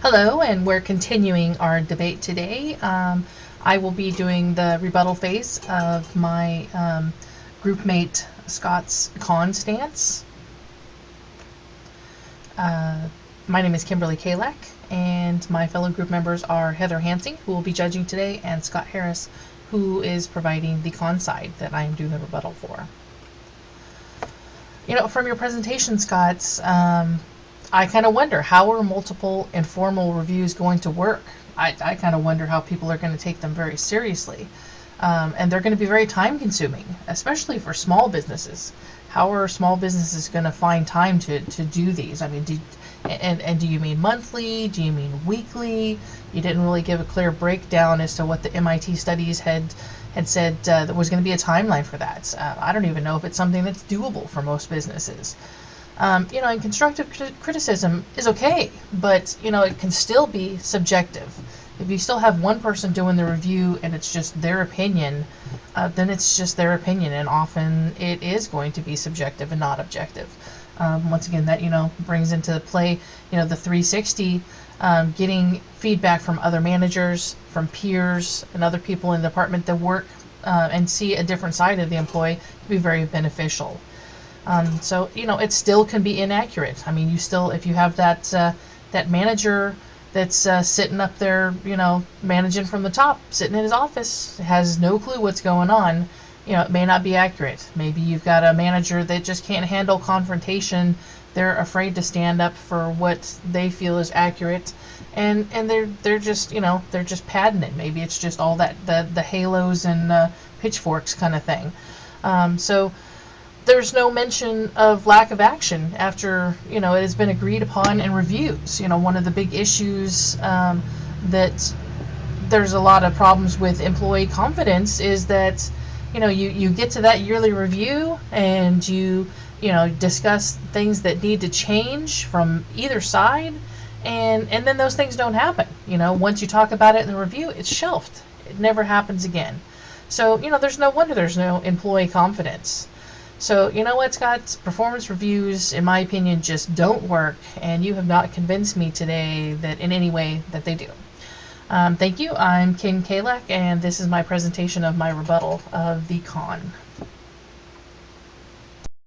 Hello, and we're continuing our debate today. I will be doing the rebuttal phase of my groupmate Scott's con stance. My name is Kimberly Kielak, and my fellow group members are Heather Hansing, who will be judging today, and Scott Harris, who is providing the con side that I am doing the rebuttal for. From your presentation, Scott, I kind of wonder, how are multiple informal reviews going to work? I kind of wonder how people are going to take them very seriously. And they're going to be very time consuming, especially for small businesses. How are small businesses going to find time to do these? I mean, do you mean monthly? Do you mean weekly? You didn't really give a clear breakdown as to what the MIT studies had said there was going to be a timeline for that. I don't even know if it's something that's doable for most businesses. And constructive criticism is okay, but it can still be subjective. If you still have one person doing the review and it's just their opinion, then it's just their opinion, and often it is going to be subjective and not objective. Once again, that brings into play the 360, getting feedback from other managers, from peers, and other people in the department that work and see a different side of the employee can be very beneficial. So it still can be inaccurate. I mean, if you have that manager that's sitting up there, managing from the top, sitting in his office, has no clue what's going on, it may not be accurate. Maybe you've got a manager that just can't handle confrontation. They're afraid to stand up for what they feel is accurate, and they're just they're just padding it. Maybe it's just all that the halos and pitchforks kind of thing. So there's no mention of lack of action after it has been agreed upon in reviews. One of the big issues that there's a lot of problems with employee confidence is that you get to that yearly review and you discuss things that need to change from either side, and then those things don't happen. Once you talk about it in the review, it's shelved. It never happens again. So there's no wonder there's no employee confidence. So what, Scott? Performance reviews, in my opinion, just don't work, and you have not convinced me today that in any way that they do. Thank you. I'm Kim Kielak, and this is my presentation of my rebuttal of the con.